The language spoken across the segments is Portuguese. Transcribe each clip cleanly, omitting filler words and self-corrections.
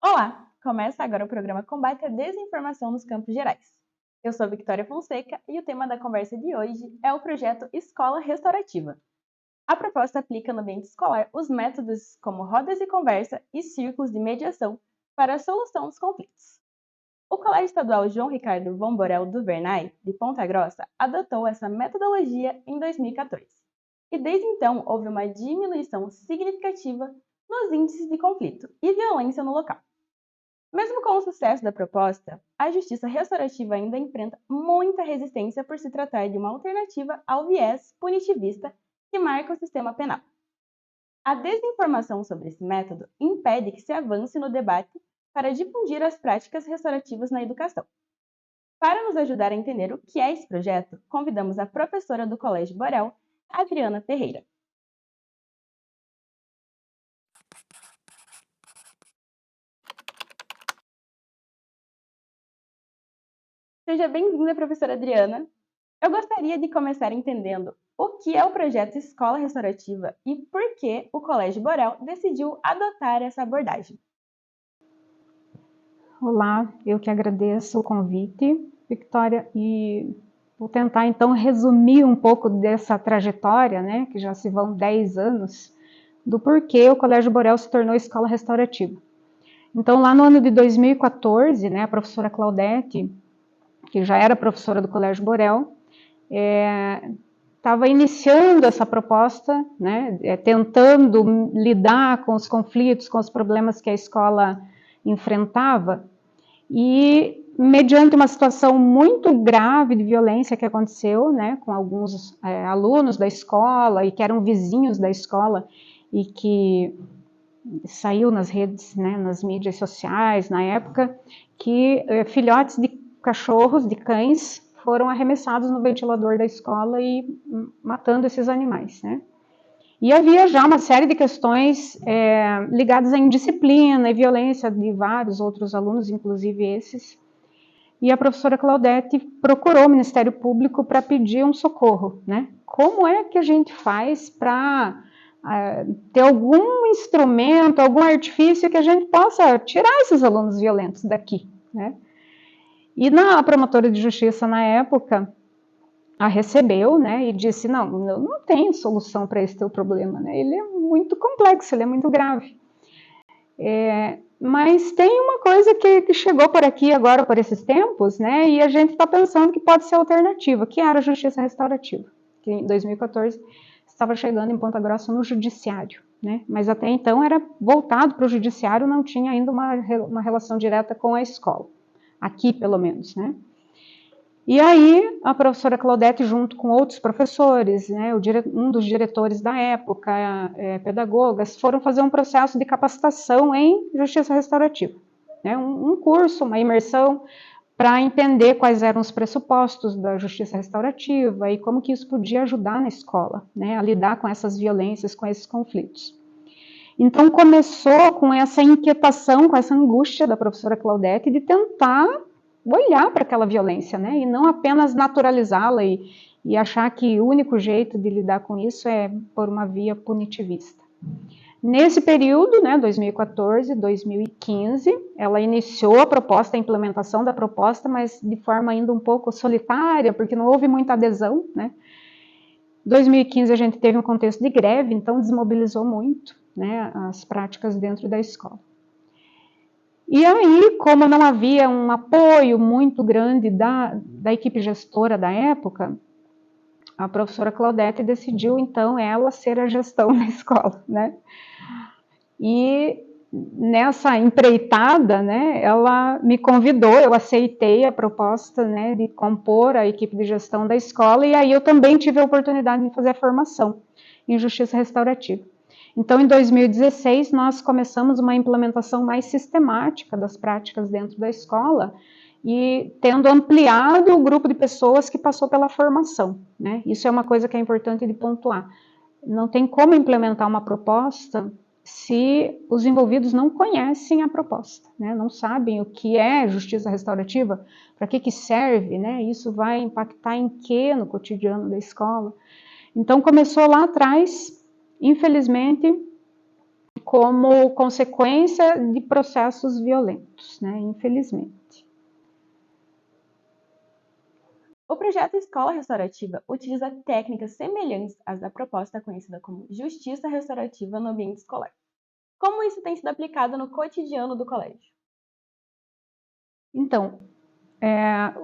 Olá! Começa agora o programa Combate à Desinformação nos Campos Gerais. Eu sou Victoria Fonseca e o tema da conversa de hoje é o projeto Escola Restaurativa. A proposta aplica no ambiente escolar os métodos como rodas de conversa e círculos de mediação para a solução dos conflitos. O Colégio Estadual João Ricardo von Borel do Vernay, de Ponta Grossa, adotou essa metodologia em 2014. E desde então houve uma diminuição significativa nos índices de conflito e violência no local. Mesmo com o sucesso da proposta, a justiça restaurativa ainda enfrenta muita resistência por se tratar de uma alternativa ao viés punitivista que marca o sistema penal. A desinformação sobre esse método impede que se avance no debate para difundir as práticas restaurativas na educação. Para nos ajudar a entender o que é esse projeto, convidamos a professora do Colégio Borel, Adriana Ferreira. Seja bem-vinda, professora Adriana. Eu gostaria de começar entendendo o que é o projeto Escola Restaurativa e por que o Colégio Borel decidiu adotar essa abordagem. Olá, eu que agradeço o convite, Victoria, e vou tentar então resumir um pouco dessa trajetória, né, que já se vão 10 anos, do porquê o Colégio Borel se tornou escola restaurativa. Então, lá no ano de 2014, né, a professora Claudete, que já era professora do Colégio Borel, estava iniciando essa proposta, né, tentando lidar com os conflitos, com os problemas que a escola enfrentava, e mediante uma situação muito grave de violência que aconteceu, né, com alguns alunos da escola e que eram vizinhos da escola e que saiu nas redes, né, nas mídias sociais na época, que filhotes de cachorros, de cães, foram arremessados no ventilador da escola e matando esses animais, né? E havia já uma série de questões ligadas à indisciplina e violência de vários outros alunos, inclusive esses. E a professora Claudete procurou o Ministério Público para pedir um socorro, né? Como é que a gente faz para ter algum instrumento, algum artifício que a gente possa tirar esses alunos violentos daqui, né? E a promotora de justiça, na época, a recebeu, né, e disse, não, eu não tenho solução para esse teu problema, né, ele é muito complexo, ele é muito grave. Mas tem uma coisa que chegou por aqui agora, por esses tempos, né, e a gente está pensando que pode ser alternativa, que era a justiça restaurativa, que em 2014 estava chegando em Ponta Grossa no judiciário, né, mas até então era voltado para o judiciário, não tinha ainda uma relação direta com a escola, aqui pelo menos, né. E aí, a professora Claudete, junto com outros professores, né, um dos diretores da época, pedagogas, foram fazer um processo de capacitação em justiça restaurativa. Né, um curso, uma imersão, para entender quais eram os pressupostos da justiça restaurativa e como que isso podia ajudar na escola, né, a lidar com essas violências, com esses conflitos. Então, começou com essa inquietação, com essa angústia da professora Claudete de tentar olhar para aquela violência, né? E não apenas naturalizá-la e achar que o único jeito de lidar com isso é por uma via punitivista. Nesse período, né, 2014, 2015, ela iniciou a proposta, a implementação da proposta, mas de forma ainda um pouco solitária, porque não houve muita adesão, né? 2015 a gente teve um contexto de greve, então desmobilizou muito, né, as práticas dentro da escola. E aí, como não havia um apoio muito grande da equipe gestora da época, a professora Claudete decidiu, então, ela ser a gestão da escola, né? E nessa empreitada, né, ela me convidou, eu aceitei a proposta, né, de compor a equipe de gestão da escola, e aí eu também tive a oportunidade de fazer a formação em justiça restaurativa. Então, em 2016, nós começamos uma implementação mais sistemática das práticas dentro da escola e tendo ampliado o grupo de pessoas que passou pela formação, né? Isso é uma coisa que é importante de pontuar. Não tem como implementar uma proposta se os envolvidos não conhecem a proposta, né? Não sabem o que é justiça restaurativa, para que serve, né? Isso vai impactar em quê no cotidiano da escola. Então, começou lá atrás. Infelizmente, como consequência de processos violentos, né, infelizmente. O projeto Escola Restaurativa utiliza técnicas semelhantes às da proposta conhecida como Justiça Restaurativa no ambiente escolar. Como isso tem sido aplicado no cotidiano do colégio? Então,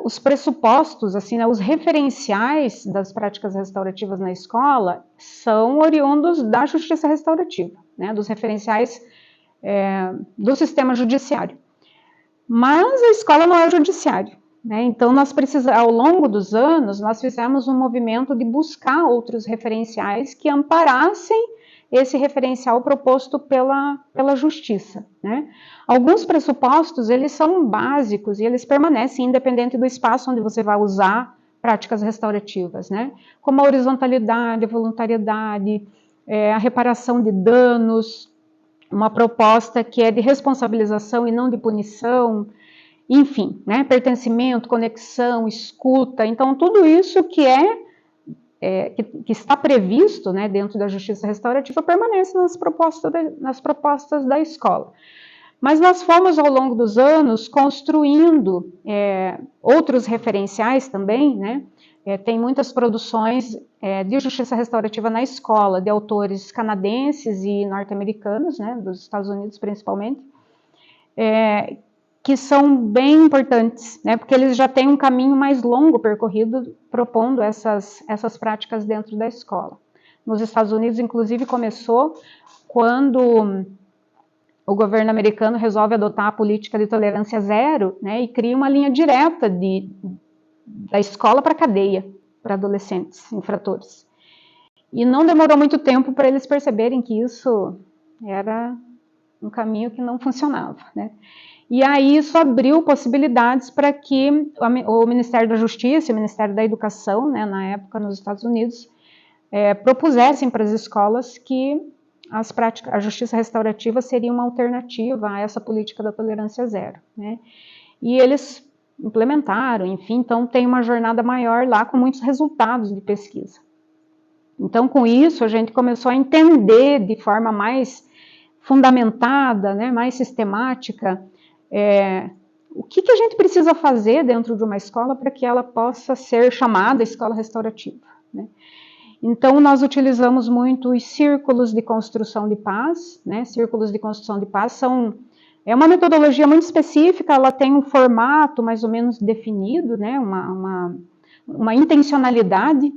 os pressupostos, assim, né, os referenciais das práticas restaurativas na escola são oriundos da justiça restaurativa, né, dos referenciais do sistema judiciário. Mas a escola não é o judiciário, né? Então, ao longo dos anos, nós fizemos um movimento de buscar outros referenciais que amparassem esse referencial proposto pela justiça, né? Alguns pressupostos, eles são básicos e eles permanecem independente do espaço onde você vai usar práticas restaurativas, né? Como a horizontalidade, a voluntariedade, a reparação de danos, uma proposta que é de responsabilização e não de punição, enfim, né? Pertencimento, conexão, escuta. Então, tudo isso que está previsto, né, dentro da justiça restaurativa permanece nas propostas da escola. Mas nós fomos, ao longo dos anos, construindo outros referenciais também, né? Tem muitas produções de justiça restaurativa na escola, de autores canadenses e norte-americanos, né, dos Estados Unidos principalmente, que são bem importantes, né, porque eles já têm um caminho mais longo percorrido propondo essas práticas dentro da escola. Nos Estados Unidos, inclusive, começou quando o governo americano resolve adotar a política de tolerância zero, né, e cria uma linha direta da escola para a cadeia, para adolescentes infratores. E não demorou muito tempo para eles perceberem que isso era um caminho que não funcionava, né? E aí isso abriu possibilidades para que o Ministério da Justiça e o Ministério da Educação, né, na época nos Estados Unidos, propusessem para as escolas que a justiça restaurativa seria uma alternativa a essa política da tolerância zero, né? E eles implementaram, enfim, então tem uma jornada maior lá com muitos resultados de pesquisa. Então, com isso, a gente começou a entender de forma mais fundamentada, né, mais sistemática, o que a gente precisa fazer dentro de uma escola para que ela possa ser chamada escola restaurativa, né? Então, nós utilizamos muito os círculos de construção de paz, né? Círculos de construção de paz é uma metodologia muito específica, ela tem um formato mais ou menos definido, né? Uma intencionalidade.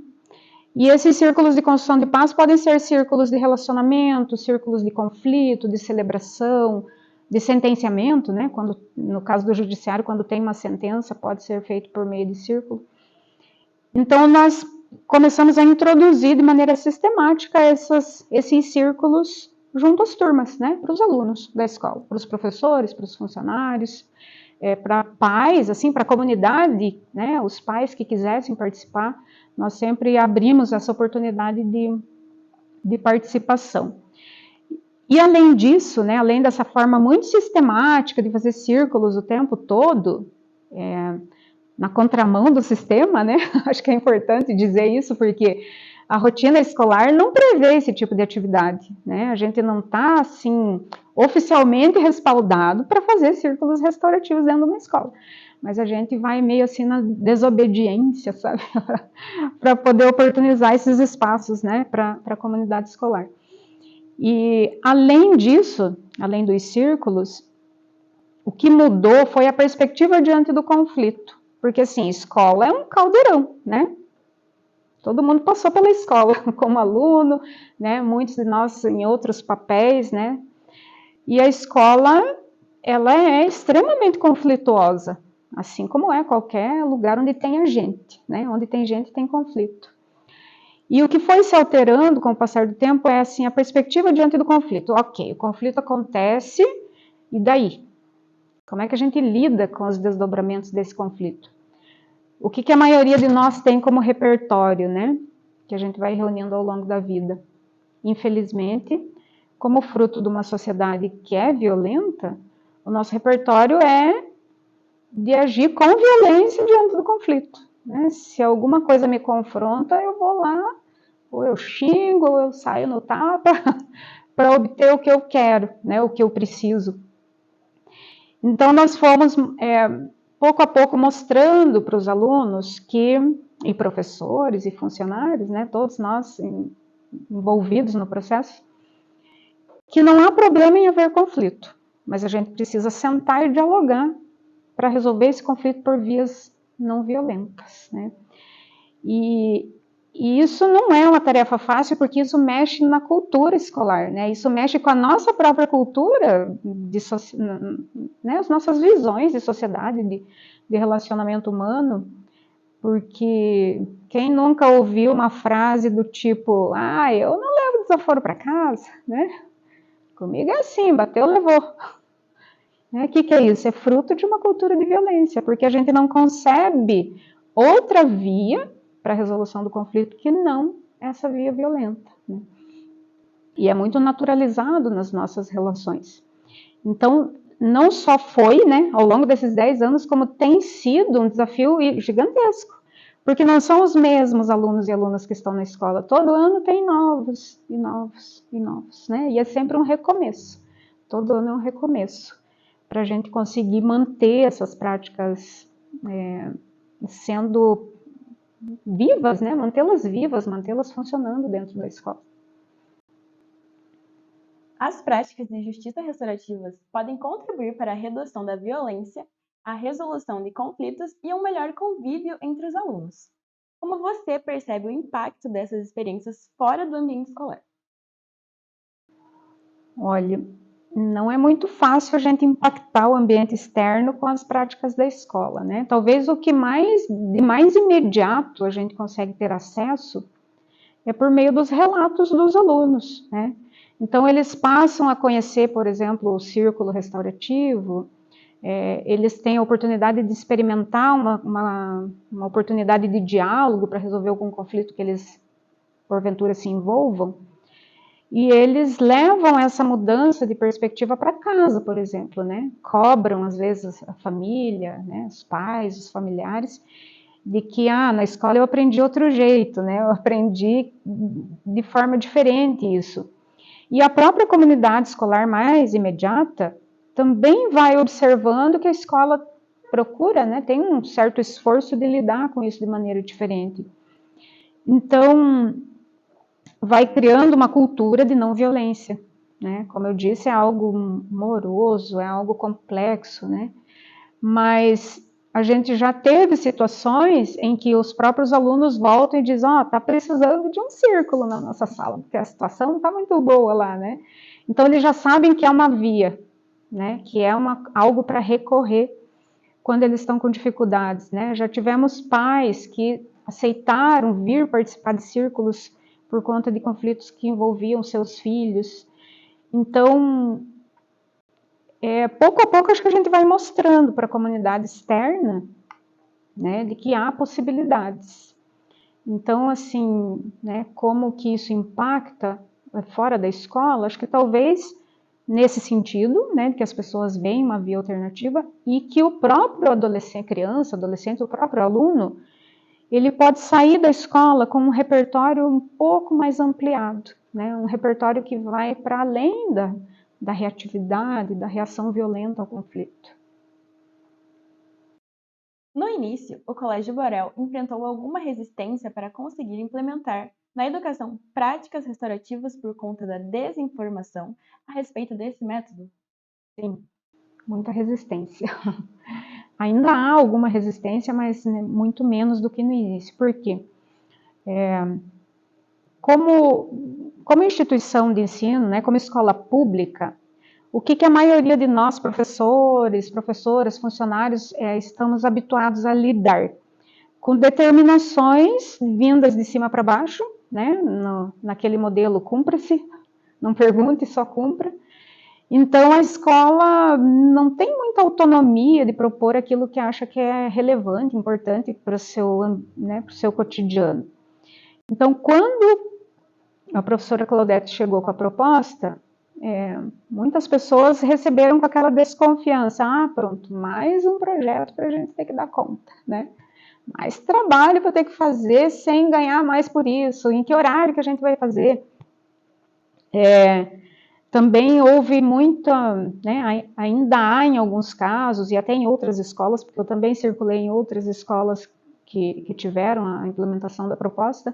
E esses círculos de construção de paz podem ser círculos de relacionamento, círculos de conflito, de celebração, de sentenciamento, né? No caso do judiciário, quando tem uma sentença, pode ser feito por meio de círculo. Então, nós começamos a introduzir de maneira sistemática esses círculos junto às turmas, né? Para os alunos da escola, para os professores, para os funcionários, para pais, assim, para a comunidade, né? Os pais que quisessem participar, nós sempre abrimos essa oportunidade de participação. E além disso, né, além dessa forma muito sistemática de fazer círculos o tempo todo, na contramão do sistema, né, acho que é importante dizer isso, porque a rotina escolar não prevê esse tipo de atividade, né, a gente não está, assim, oficialmente respaldado para fazer círculos restaurativos dentro de uma escola, mas a gente vai meio assim na desobediência, sabe, para poder oportunizar esses espaços, né, para a comunidade escolar. E além disso, além dos círculos, o que mudou foi a perspectiva diante do conflito. Porque, assim, escola é um caldeirão, né? Todo mundo passou pela escola como aluno, né? Muitos de nós em outros papéis, né? E a escola, ela é extremamente conflituosa, assim como é qualquer lugar onde tem gente, né? Onde tem gente, tem conflito. E o que foi se alterando com o passar do tempo é, assim, a perspectiva diante do conflito. Ok, o conflito acontece, e daí? Como é que a gente lida com os desdobramentos desse conflito? O que a maioria de nós tem como repertório, né? Que a gente vai reunindo ao longo da vida. Infelizmente, como fruto de uma sociedade que é violenta, o nosso repertório é de agir com violência diante do conflito, né? Se alguma coisa me confronta, eu vou lá, ou eu xingo, ou eu saio no tapa, para obter o que eu quero, né, o que eu preciso. Então, nós fomos, pouco a pouco, mostrando para os alunos e professores e funcionários, né, todos nós envolvidos no processo, que não há problema em haver conflito, mas a gente precisa sentar e dialogar para resolver esse conflito por vias não violentas, né? E isso não é uma tarefa fácil, porque isso mexe na cultura escolar, né? Isso mexe com a nossa própria cultura, né? As nossas visões de sociedade, de relacionamento humano, porque quem nunca ouviu uma frase do tipo, eu não levo desaforo para casa, né? Comigo é assim, bateu, levou. O que é isso? É fruto de uma cultura de violência, porque a gente não concebe outra via para a resolução do conflito que não essa via violenta, né? E é muito naturalizado nas nossas relações. Então, não só foi, né, ao longo desses 10 anos, como tem sido um desafio gigantesco, porque não são os mesmos alunos e alunas que estão na escola. Todo ano tem novos, e novos, e novos, né? E é sempre um recomeço. Todo ano é um recomeço, para a gente conseguir manter essas práticas sendo vivas, né? Mantê-las vivas, mantê-las funcionando dentro da escola. As práticas de justiça restaurativas podem contribuir para a redução da violência, a resolução de conflitos e um melhor convívio entre os alunos. Como você percebe o impacto dessas experiências fora do ambiente escolar? Olha, não é muito fácil a gente impactar o ambiente externo com as práticas da escola, né? Talvez o que de mais imediato a gente consegue ter acesso é por meio dos relatos dos alunos, né? Então, eles passam a conhecer, por exemplo, o círculo restaurativo, eles têm a oportunidade de experimentar uma oportunidade de diálogo para resolver algum conflito que eles, porventura, se envolvam, e eles levam essa mudança de perspectiva para casa, por exemplo, né? Cobram, às vezes, a família, né? Os pais, os familiares, de que, na escola eu aprendi outro jeito, né? Eu aprendi de forma diferente isso. E a própria comunidade escolar mais imediata também vai observando que a escola procura, né? Tem um certo esforço de lidar com isso de maneira diferente. Então, vai criando uma cultura de não violência, né? Como eu disse, é algo moroso, é algo complexo, né? Mas a gente já teve situações em que os próprios alunos voltam e dizem, tá precisando de um círculo na nossa sala, porque a situação não está muito boa lá, né? Então, eles já sabem que é uma via, né? Que é algo para recorrer quando eles estão com dificuldades, né? Já tivemos pais que aceitaram vir participar de círculos por conta de conflitos que envolviam seus filhos. Então, pouco a pouco, acho que a gente vai mostrando para a comunidade externa, né, de que há possibilidades. Então, assim, né, como que isso impacta fora da escola, acho que talvez nesse sentido, né, que as pessoas veem uma via alternativa e que o próprio adolescente, o próprio aluno, ele pode sair da escola com um repertório um pouco mais ampliado, né, um repertório que vai para além da reatividade, da reação violenta ao conflito. No início, o Colégio Borel enfrentou alguma resistência para conseguir implementar na educação práticas restaurativas por conta da desinformação a respeito desse método? Sim, muita resistência. Ainda há alguma resistência, mas, né, muito menos do que no início. Por quê? Como instituição de ensino, né, como escola pública, o que a maioria de nós, professores, professoras, funcionários, estamos habituados a lidar? Com determinações vindas de cima para baixo, né, naquele modelo cumpra-se, não pergunte, só cumpra. Então, a escola não tem muita autonomia de propor aquilo que acha que é relevante, importante para o seu cotidiano. Então, quando a professora Claudete chegou com a proposta, muitas pessoas receberam com aquela desconfiança. Pronto, mais um projeto para a gente ter que dar conta, né? Mais trabalho para ter que fazer sem ganhar mais por isso. Em que horário que a gente vai fazer? Também houve muita, né, ainda há em alguns casos, e até em outras escolas, porque eu também circulei em outras escolas que tiveram a implementação da proposta,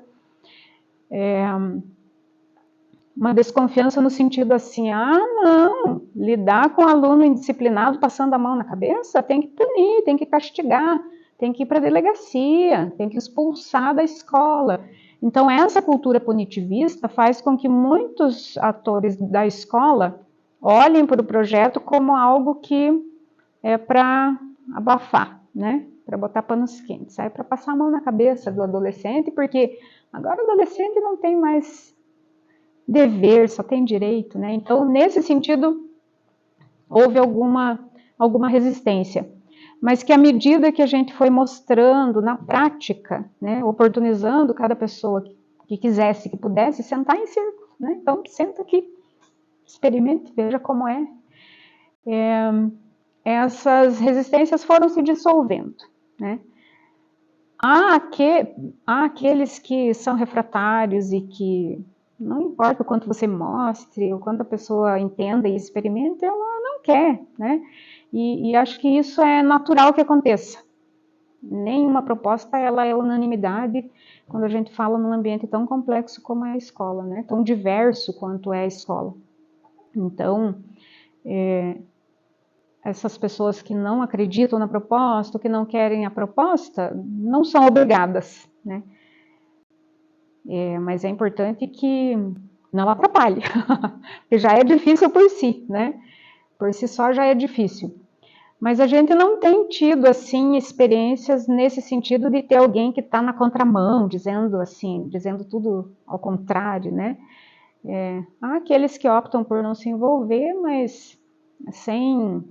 uma desconfiança no sentido assim, não, lidar com aluno indisciplinado passando a mão na cabeça, tem que punir, tem que castigar, tem que ir para a delegacia, tem que expulsar da escola. Então, essa cultura punitivista faz com que muitos atores da escola olhem para o projeto como algo que é para abafar, né? Para botar panos quentes, é para passar a mão na cabeça do adolescente, porque agora o adolescente não tem mais dever, só tem direito, né? Então, nesse sentido, houve alguma resistência. Mas que à medida que a gente foi mostrando na prática, né, oportunizando cada pessoa que quisesse, que pudesse, sentar em círculo, né? Então, senta aqui, experimente, veja como é. Essas resistências foram se dissolvendo, né? Há aqueles que são refratários e que não importa o quanto você mostre, o quanto a pessoa entenda e experimente, ela não quer, né? E acho que isso é natural que aconteça. Nenhuma proposta ela é unanimidade quando a gente fala num ambiente tão complexo como é a escola, né? Tão diverso quanto é a escola. Então, essas pessoas que não acreditam na proposta, que não querem a proposta, não são obrigadas, né? Mas é importante que não atrapalhe, porque já é difícil por si, né? Por si só já é difícil. Mas a gente não tem tido, assim, experiências nesse sentido de ter alguém que está na contramão, dizendo tudo ao contrário, né? Há aqueles que optam por não se envolver, mas sem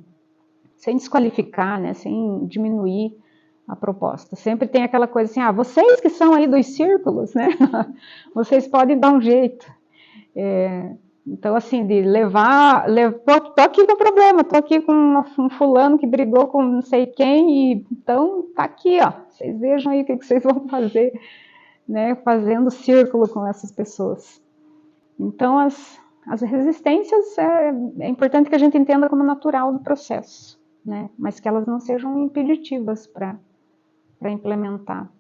desqualificar, né? Sem diminuir a proposta. Sempre tem aquela coisa assim, vocês que são aí dos círculos, né? Vocês podem dar um jeito. Então, assim, de tô aqui com problema, tô aqui com um fulano que brigou com não sei quem, e então tá aqui, ó, vocês vejam aí o que vocês vão fazer, né? Fazendo círculo com essas pessoas. Então, as resistências é importante que a gente entenda como natural do processo, né? Mas que elas não sejam impeditivas para implementar.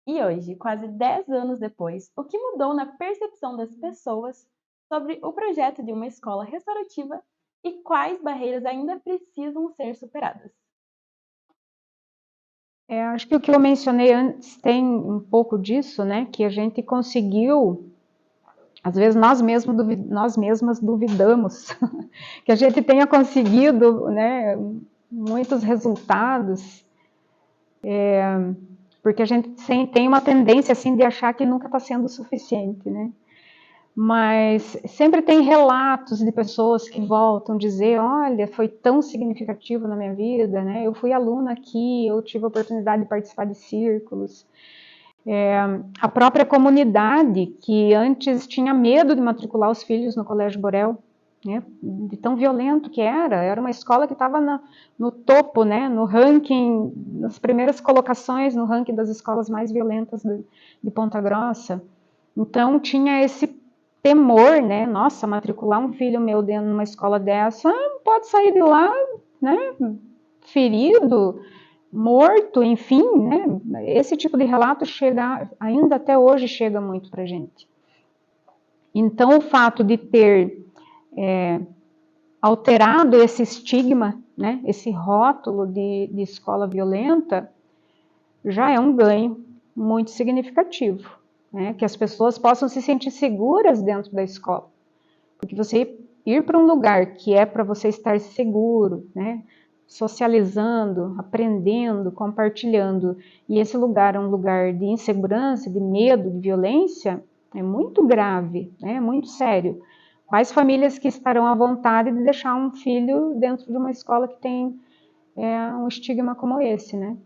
E hoje, quase 10 anos depois, o que mudou na percepção das pessoas sobre o projeto de uma escola restaurativa e quais barreiras ainda precisam ser superadas? Acho que o que eu mencionei antes tem um pouco disso, né? Que a gente conseguiu, às vezes nós mesmas duvidamos que a gente tenha conseguido, né, muitos resultados, porque a gente tem uma tendência assim de achar que nunca está sendo o suficiente, né? Mas sempre tem relatos de pessoas que voltam dizer, olha, foi tão significativo na minha vida, né? Eu fui aluna aqui, eu tive a oportunidade de participar de círculos. A própria comunidade, que antes tinha medo de matricular os filhos no Colégio Borel, né? De tão violento que era uma escola que estava no topo, né? No ranking, nas primeiras colocações no ranking das escolas mais violentas de Ponta Grossa. Então tinha esse temor, né? Nossa, matricular um filho meu dentro de uma escola dessa, pode sair de lá, né? Ferido, morto, enfim, né? Esse tipo de relato ainda até hoje chega muito para a gente. Então, o fato de ter alterado esse estigma, né? Esse rótulo de escola violenta, já é um ganho muito significativo, né? Que as pessoas possam se sentir seguras dentro da escola. Porque você ir para um lugar que é para você estar seguro, né? Socializando, aprendendo, compartilhando, e esse lugar é um lugar de insegurança, de medo, de violência, é muito grave, né? É muito sério. Quais famílias que estarão à vontade de deixar um filho dentro de uma escola que tem um estigma como esse, né?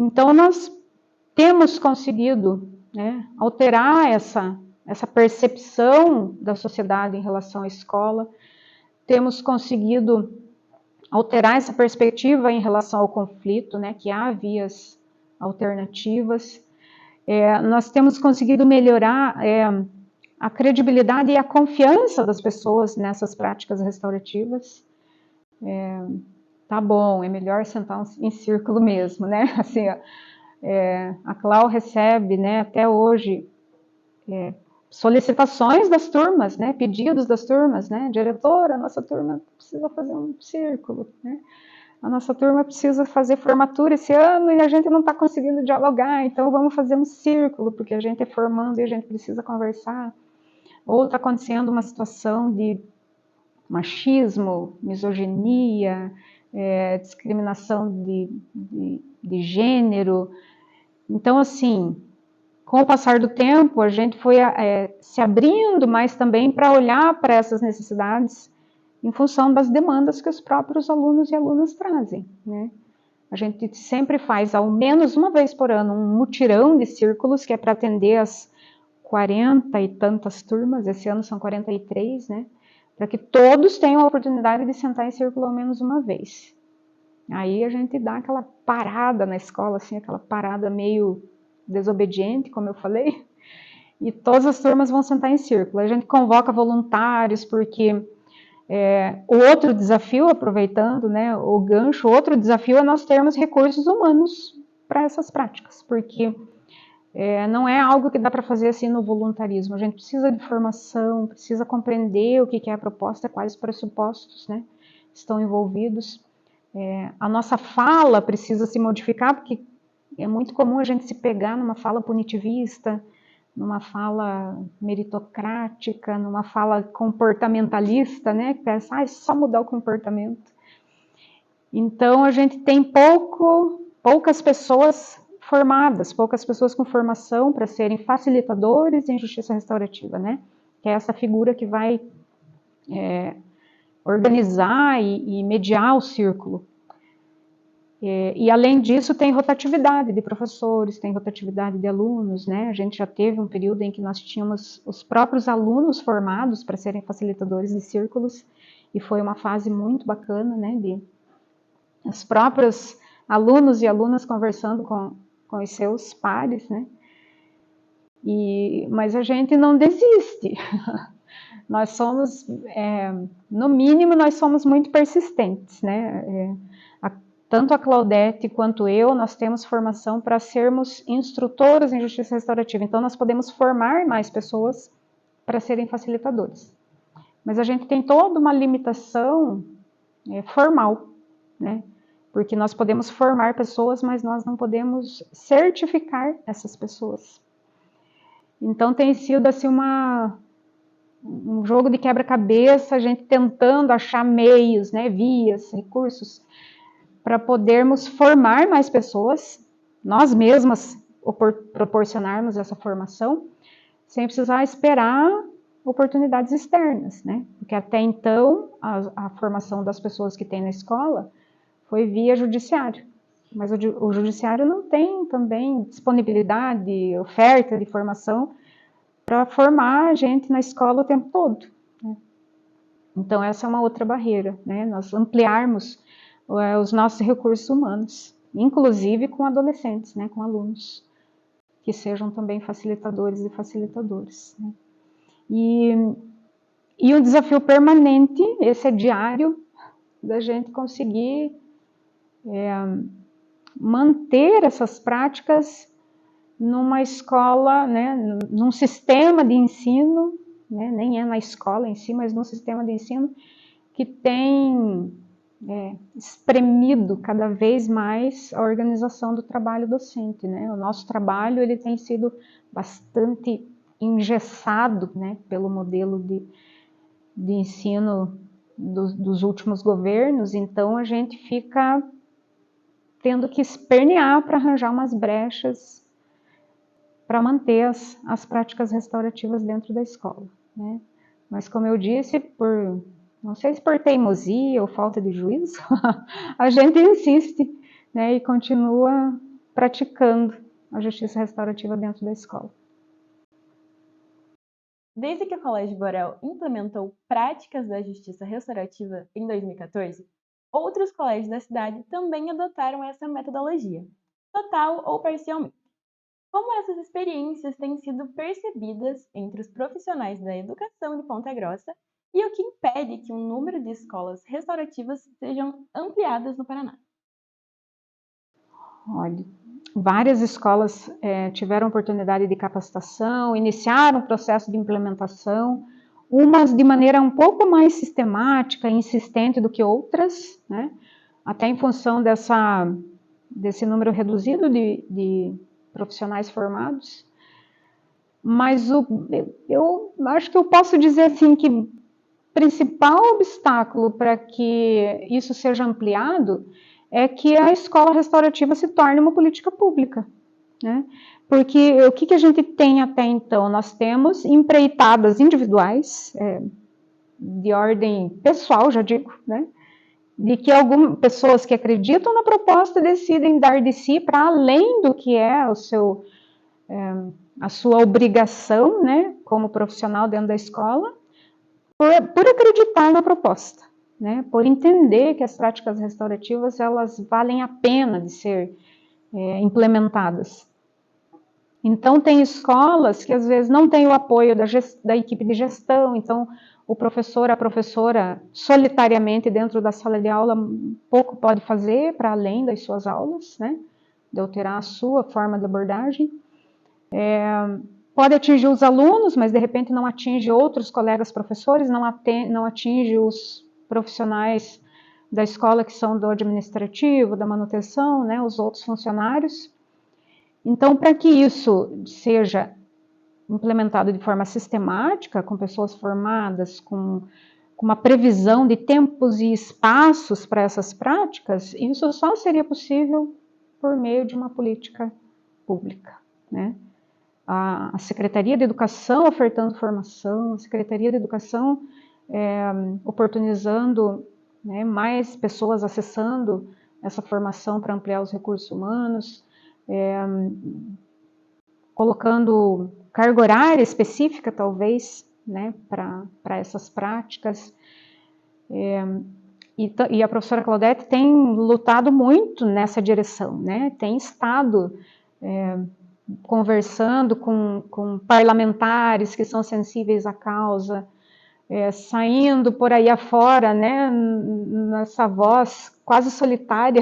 Então, nós temos conseguido, né, alterar essa percepção da sociedade em relação à escola, temos conseguido alterar essa perspectiva em relação ao conflito, né, que há vias alternativas, nós temos conseguido melhorar a credibilidade e a confiança das pessoas nessas práticas restaurativas. Tá bom, é melhor sentar em círculo mesmo, né? Assim, a Clau recebe, né, até hoje, solicitações das turmas, né, pedidos das turmas, né, diretora, a nossa turma precisa fazer um círculo, né, a nossa turma precisa fazer formatura esse ano e a gente não está conseguindo dialogar, então vamos fazer um círculo, porque a gente é formando e a gente precisa conversar. Ou está acontecendo uma situação de machismo, misoginia, discriminação de gênero. Então, assim, com o passar do tempo, a gente foi se abrindo mais também para olhar para essas necessidades em função das demandas que os próprios alunos e alunas trazem, né? A gente sempre faz, ao menos uma vez por ano, um mutirão de círculos, que é para atender as 40 e tantas turmas, esse ano são 43, né? Para que todos tenham a oportunidade de sentar em círculo ao menos uma vez. Aí a gente dá aquela parada na escola, assim, aquela parada meio desobediente, como eu falei, e todas as turmas vão sentar em círculo. A gente convoca voluntários, porque o outro desafio, aproveitando, né, o gancho, outro desafio é nós termos recursos humanos para essas práticas, porque não é algo que dá para fazer assim no voluntarismo. A gente precisa de formação, precisa compreender o que é a proposta, quais os pressupostos, né, estão envolvidos. A nossa fala precisa se modificar, porque é muito comum a gente se pegar numa fala punitivista, numa fala meritocrática, numa fala comportamentalista, né? Que pensa, é só mudar o comportamento. Então, a gente tem poucas pessoas formadas, poucas pessoas com formação para serem facilitadores em justiça restaurativa, né? Que é essa figura que vai organizar e mediar o círculo. E além disso, tem rotatividade de professores, tem rotatividade de alunos, né? A gente já teve um período em que nós tínhamos os próprios alunos formados para serem facilitadores de círculos, e foi uma fase muito bacana, né? De os próprios alunos e alunas conversando com os seus pares, né? Mas a gente não desiste. Nós somos, no mínimo, nós somos muito persistentes, né? Tanto a Claudete quanto eu, nós temos formação para sermos instrutores em justiça restaurativa. Então, nós podemos formar mais pessoas para serem facilitadores. Mas a gente tem toda uma limitação formal, né? Porque nós podemos formar pessoas, mas nós não podemos certificar essas pessoas. Então, tem sido assim um jogo de quebra-cabeça, a gente tentando achar meios, né, vias, recursos, para podermos formar mais pessoas, nós mesmas proporcionarmos essa formação, sem precisar esperar oportunidades externas, né? Porque até então, a formação das pessoas que tem na escola foi via judiciário, mas o judiciário não tem também disponibilidade, oferta de formação para formar a gente na escola o tempo todo, né? Então, essa é uma outra barreira, né? Nós ampliarmos os nossos recursos humanos, inclusive com adolescentes, né? Com alunos, que sejam também facilitadores e facilitadoras, né? E um desafio permanente, esse é diário, da gente conseguir manter essas práticas numa escola, né, num sistema de ensino, né, nem é na escola em si, mas num sistema de ensino que tem espremido cada vez mais a organização do trabalho docente, né? O nosso trabalho ele tem sido bastante engessado, né, pelo modelo de ensino dos últimos governos, então a gente fica tendo que espernear para arranjar umas brechas para manter as práticas restaurativas dentro da escola, né? Mas como eu disse, não sei se por teimosia ou falta de juízo, a gente insiste, né, e continua praticando a justiça restaurativa dentro da escola. Desde que o Colégio Borel implementou práticas da justiça restaurativa em 2014, outros colégios da cidade também adotaram essa metodologia, total ou parcialmente. Como essas experiências têm sido percebidas entre os profissionais da educação de Ponta Grossa e o que impede que o número de escolas restaurativas sejam ampliadas no Paraná? Olha, várias escolas tiveram oportunidade de capacitação, iniciaram o processo de implementação, umas de maneira um pouco mais sistemática e insistente do que outras, né? Até em função desse número reduzido de profissionais formados. Mas eu acho que eu posso dizer assim que o principal obstáculo para que isso seja ampliado é que a escola restaurativa se torne uma política pública, né? Porque o que a gente tem até então? Nós temos empreitadas individuais, de ordem pessoal, já digo, né? De que algumas pessoas que acreditam na proposta decidem dar de si para além do que é a sua obrigação, né, como profissional dentro da escola, por acreditar na proposta, né, por entender que as práticas restaurativas elas valem a pena de ser implementadas. Então tem escolas que às vezes não têm o apoio da equipe de gestão, então o professor, a professora, solitariamente dentro da sala de aula, pouco pode fazer para além das suas aulas, né, de alterar a sua forma de abordagem. Pode atingir os alunos, mas de repente não atinge outros colegas professores, não atinge os profissionais da escola que são do administrativo, da manutenção, né, os outros funcionários. Então, para que isso seja implementado de forma sistemática, com pessoas formadas, com uma previsão de tempos e espaços para essas práticas, isso só seria possível por meio de uma política pública, né? A Secretaria de Educação ofertando formação, a Secretaria de Educação oportunizando, né, mais pessoas acessando essa formação para ampliar os recursos humanos, colocando carga horária específica, talvez, né, para essas práticas. E a professora Claudete tem lutado muito nessa direção, né, tem estado conversando com parlamentares que são sensíveis à causa, saindo por aí afora, né, nessa voz quase solitária,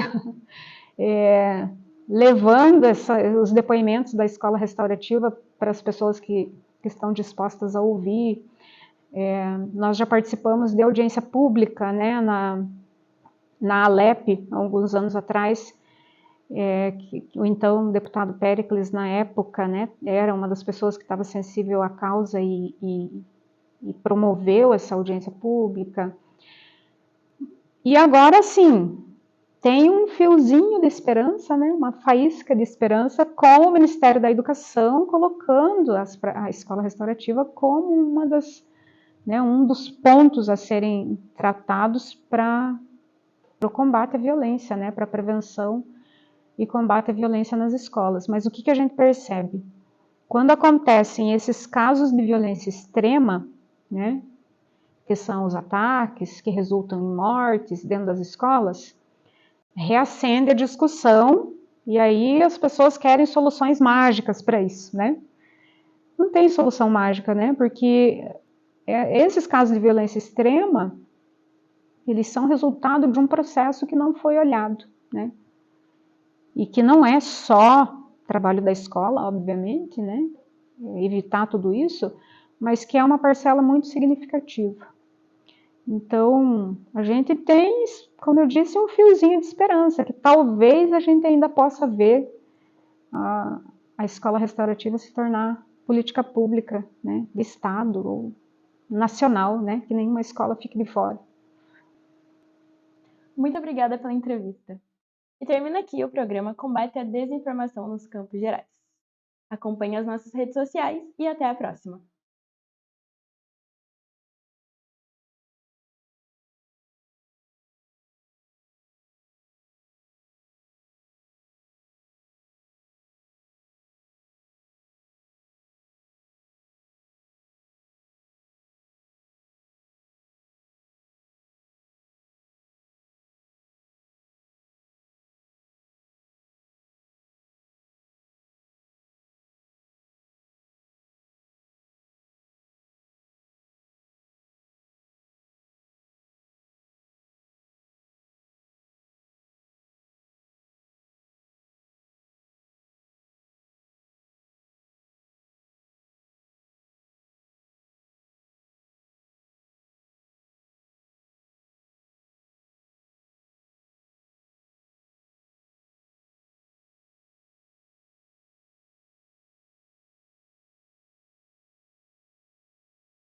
levando os depoimentos da escola restaurativa para as pessoas que estão dispostas a ouvir. Nós já participamos de audiência pública, né, na Alep, há alguns anos atrás, que o então deputado Péricles, na época, né, era uma das pessoas que estava sensível à causa e promoveu essa audiência pública. E agora sim, tem um fiozinho de esperança, né, uma faísca de esperança com o Ministério da Educação colocando a escola restaurativa como um dos pontos a serem tratados para o combate à violência, né, para a prevenção e combate à violência nas escolas. Mas o que a gente percebe? Quando acontecem esses casos de violência extrema, né, que são os ataques que resultam em mortes dentro das escolas, reacende a discussão e aí as pessoas querem soluções mágicas para isso, né? Não tem solução mágica, né? Porque esses casos de violência extrema, eles são resultado de um processo que não foi olhado, né? E que não é só trabalho da escola, obviamente, né? Evitar tudo isso, mas que é uma parcela muito significativa. Então, a gente tem, como eu disse, um fiozinho de esperança, que talvez a gente ainda possa ver a escola restaurativa se tornar política pública, né, de Estado ou nacional, né, que nenhuma escola fique de fora. Muito obrigada pela entrevista. E termina aqui o programa Combate à Desinformação nos Campos Gerais. Acompanhe as nossas redes sociais e até a próxima!